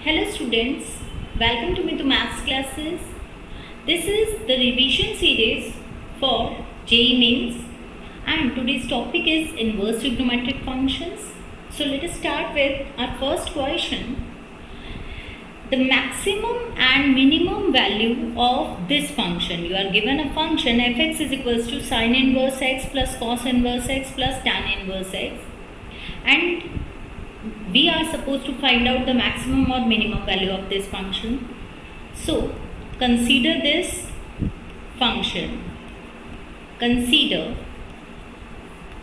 Hello students, welcome to Mithu Maths classes. This is the revision series for JEE Mains and today's topic is inverse trigonometric functions. So let us start with our first question. The maximum and minimum value of this function. You are given a function fx is equals to sin inverse x plus cos inverse x plus tan inverse x, and we are supposed to find out the maximum or minimum value of this function. So consider this function. Consider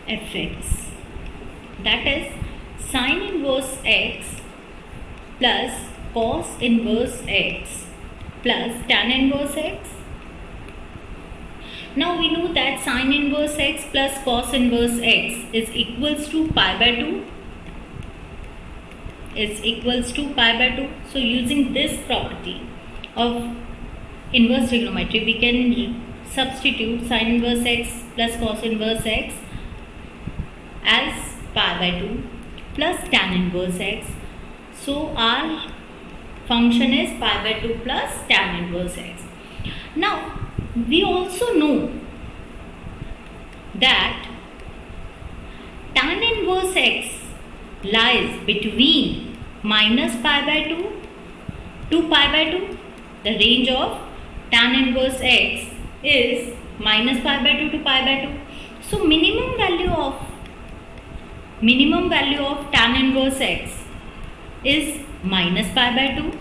fx, that is sin inverse x plus cos inverse x plus tan inverse x. Now we know that sin inverse x plus cos inverse x is equals to pi by 2. So using this property of inverse trigonometry, we can substitute sin inverse x plus cos inverse x as pi by 2 plus tan inverse x. So our function is pi by 2 plus tan inverse x. Now we also know that tan inverse x lies between minus pi by 2 to pi by 2. The range of tan inverse x is minus pi by 2 to pi by 2. So minimum value of tan inverse x is minus pi by 2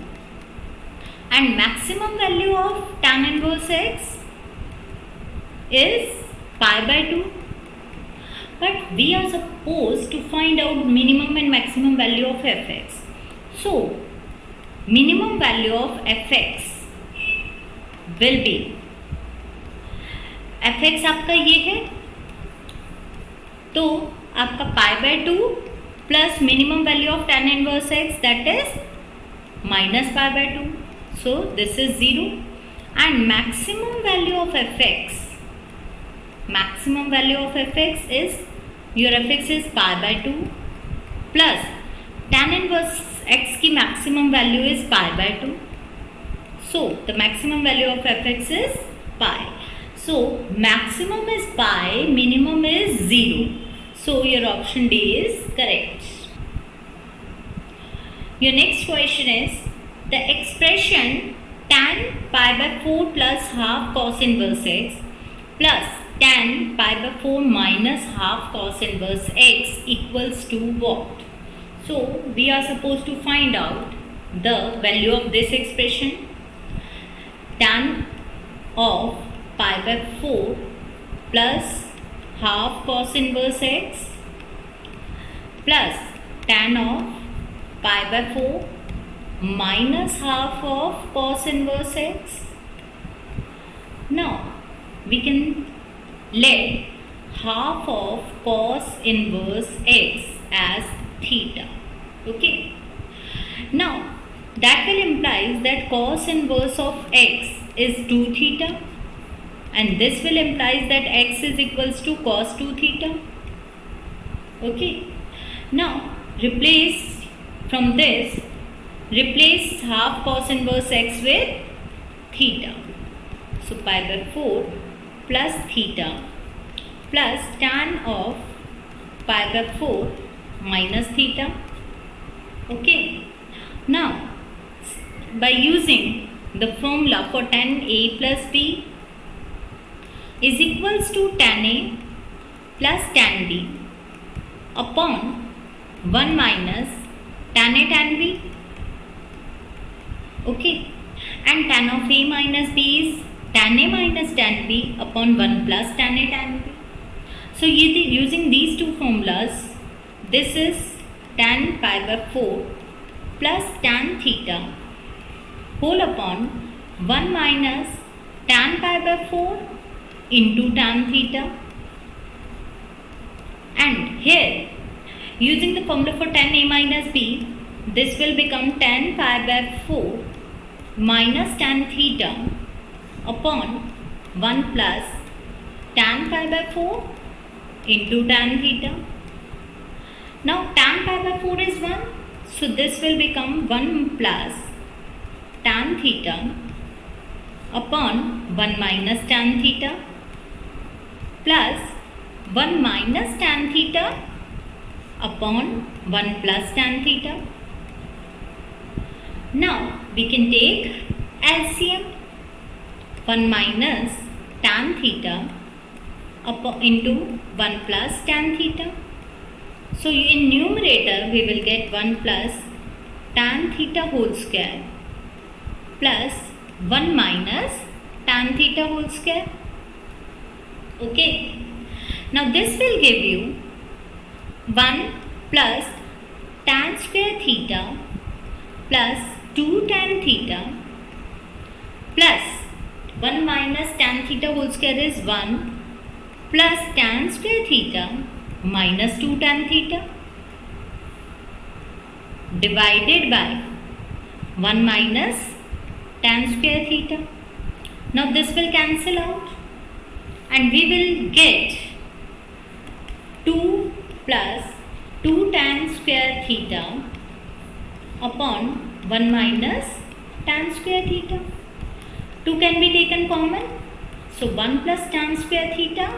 and maximum value of tan inverse x is pi by 2. But we are supposed to find out minimum and maximum value of fx. So minimum value of fx will be, fx आपका ये है तो आपका pi by 2 plus minimum value of tan inverse x, that is minus pi by 2. So this is 0 and maximum value of fx is, your fx is pi by 2 plus tan inverse x की maximum value is pi by 2. So the maximum value of fx is pi. So maximum is pi, minimum is 0. So your option D is correct. Your next question is the expression tan pi by 4 plus half cos inverse x plus tan pi by 4 minus half cos inverse x equals to what? So we are supposed to find out the value of this expression. Tan of pi by 4 plus half cos inverse x plus tan of pi by 4 minus half of cos inverse x. Now we can let half of cos inverse x as theta. Okay. Now that will implies that cos inverse of x is 2 theta and this will implies that x is equals to cos 2 theta. Okay. Now replace half cos inverse x with theta. So pi by 4 plus theta plus tan of pi by 4 minus theta. Okay. Now by using the formula for tan a plus b is equals to tan a plus tan b upon 1 minus tan a tan b. Okay. And tan of a minus b is tan a minus tan b upon 1 plus tan a tan b. So using these two formulas, this is tan pi by 4 plus tan theta whole upon 1 minus tan pi by 4 into tan theta. And here using the formula for tan a minus b, this will become tan pi by 4 minus tan theta upon 1 plus tan pi by 4 into tan theta. Now tan pi by 4 is 1, So this will become 1 plus tan theta upon 1 minus tan theta plus 1 minus tan theta upon 1 plus tan theta. Now we can take LCM. 1 minus tan theta into 1 plus tan theta. So in numerator we will get 1 plus tan theta whole square plus 1 minus tan theta whole square. Okay. Now this will give you 1 plus tan square theta plus 2 tan theta plus 1 minus tan theta whole square is 1 plus tan square theta minus 2 tan theta divided by 1 minus tan square theta. Now this will cancel out and we will get 2 plus 2 tan square theta upon 1 minus tan square theta. 2 can be taken common. So 1 plus tan square theta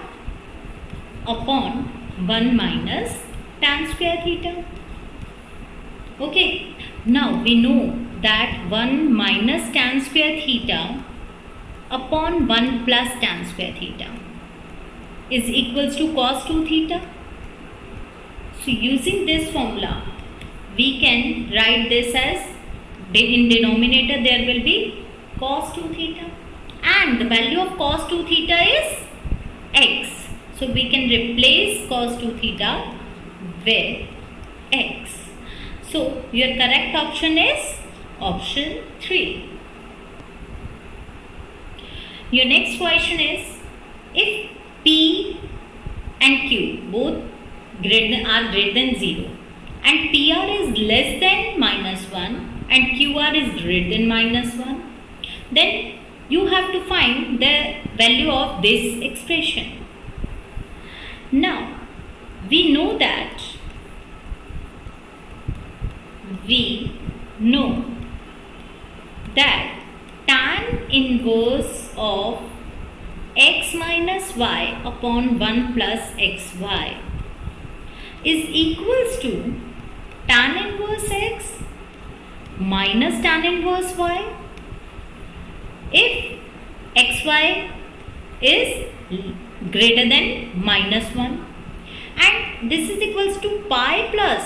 upon 1 minus tan square theta. Okay. Now we know that 1 minus tan square theta upon 1 plus tan square theta is equals to cos 2 theta. So using this formula we can write this as in denominator there will be cos 2 theta and the value of cos 2 theta is x. So we can replace cos 2 theta with x. So your correct option is option 3. Your next question is, if P and Q both are greater than 0 and PR is less than minus 1 and QR is greater than minus 1, then you have to find the value of this expression. Now we know that tan inverse of x minus y upon 1 plus xy is equals to tan inverse x minus tan inverse y if xy is greater than minus 1 and this is equals to pi plus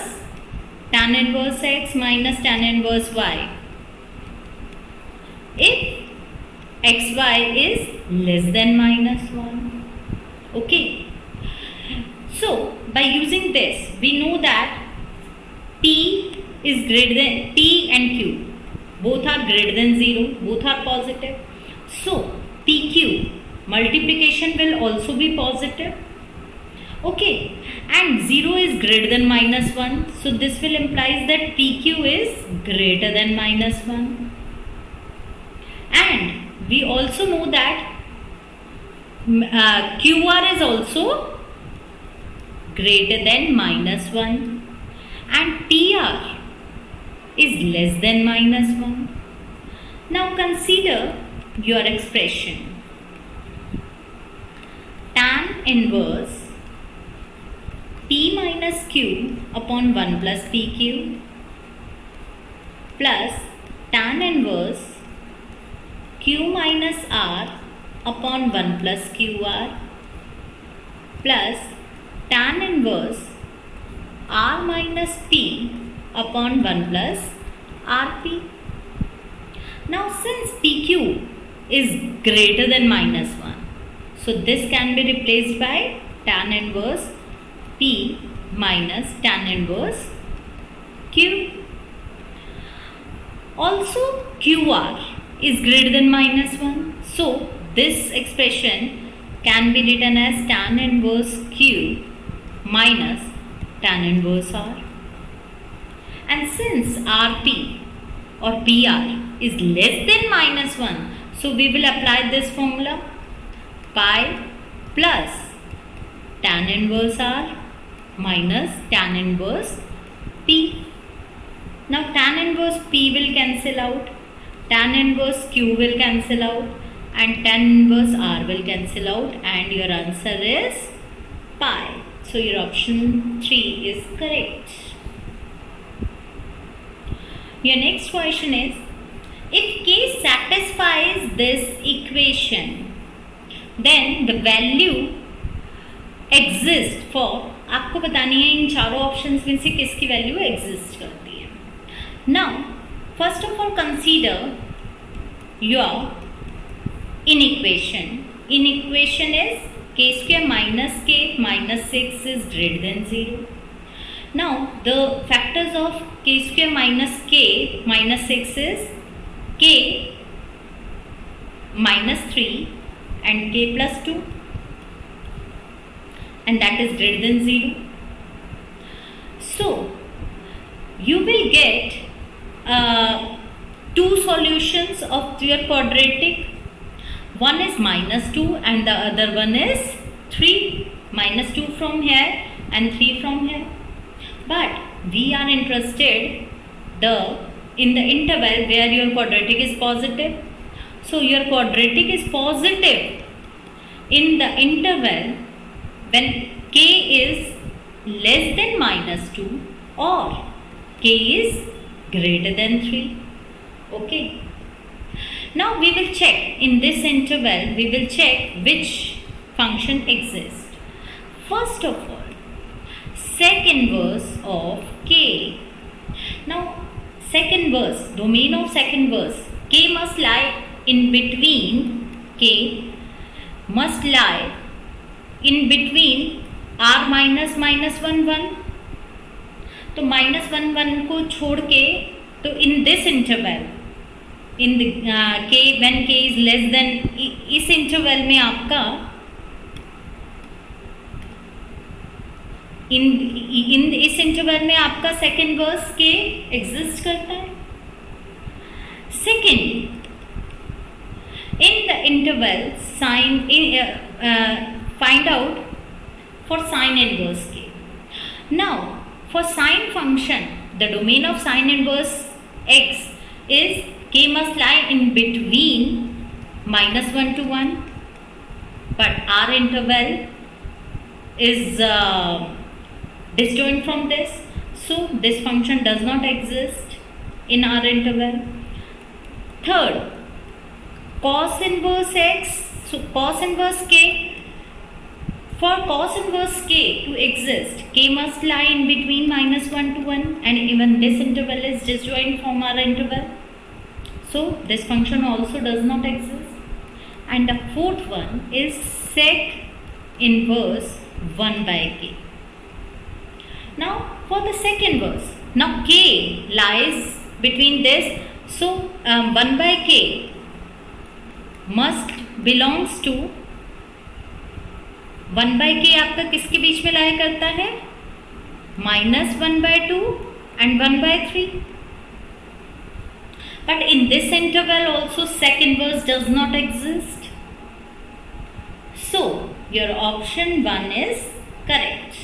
tan inverse x minus tan inverse y if xy is less than minus 1. Okay. So by using this we know that P is greater than P and Q both are greater than 0, both are positive. So PQ multiplication will also be positive. Okay, and 0 is greater than minus 1. So this will implies that PQ is greater than minus 1. And we also know that QR is also greater than minus 1 and PR is less than minus 1. Now consider your expression. Tan inverse P minus Q upon 1 plus PQ plus tan inverse Q minus R upon 1 plus QR plus tan inverse R minus P upon 1 plus RP. Now since PQ is greater than minus 1, so this can be replaced by tan inverse P minus tan inverse Q. Also QR is greater than minus 1. So this expression can be written as tan inverse Q minus tan inverse R. And since RP or PR is less than minus 1, so we will apply this formula pi plus tan inverse R minus tan inverse P. Now tan inverse P will cancel out, tan inverse Q will cancel out, and tan inverse R will cancel out, and your answer is pi. So your option 3 is correct. Your next question is, if K satisfies this equation, then the value exists for, आपको बतानी है इन चारों options में से किसकी value exist करती है. Now first of all consider your in equation is k square minus k minus 6 is greater than 0. Now the factors of k square minus k minus 6 is k minus 3 and k plus 2, and that is greater than 0. So you will get two solutions of your quadratic. One is minus 2 and the other one is 3. Minus 2 from here and 3 from here. But we are interested in the interval where your quadratic is positive. So your quadratic is positive in the interval when k is less than minus 2 or k is greater than 3. Okay. Now we will check in this interval, we will check which function exists. First of all, sec inverse of k. Now sec inverse, domain of sec inverse, k must lie in between, k must lie in between r minus minus 1 1. तो minus 1 1 को छोड़ के, तो in this interval, in the k when k is less than, इस interval में आपका इन इस interval में आपका सेकंड वर्स k एग्जिस्ट करता है. Second, in the interval sin find out for sin inverse k. Now for sine function, the domain of sine inverse x is k must lie in between minus 1 to 1, but our interval is disjoint from this, so this function does not exist in our interval. Third, cos inverse x, so cos inverse k, for cos inverse k to exist, k must lie in between minus 1 to 1, and even this interval is disjoint from our interval. So this function also does not exist. And the fourth one is sec inverse 1 by k. Now for the sec inverse, now k lies between this, so 1 by k must belongs to 1 by k आपका किसके बीच में लाई करता है? minus 1 by 2 and 1 by 3. But in this interval also sec inverse does not exist. So your option 1 is correct.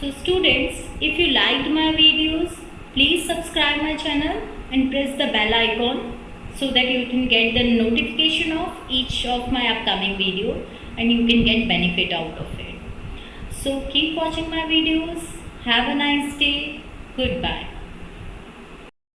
So students, if you liked my videos, please subscribe my channel and press the bell icon so that you can get the notification of each of my upcoming video and you can get benefit out of it. So keep watching my videos. Have a nice day. Goodbye.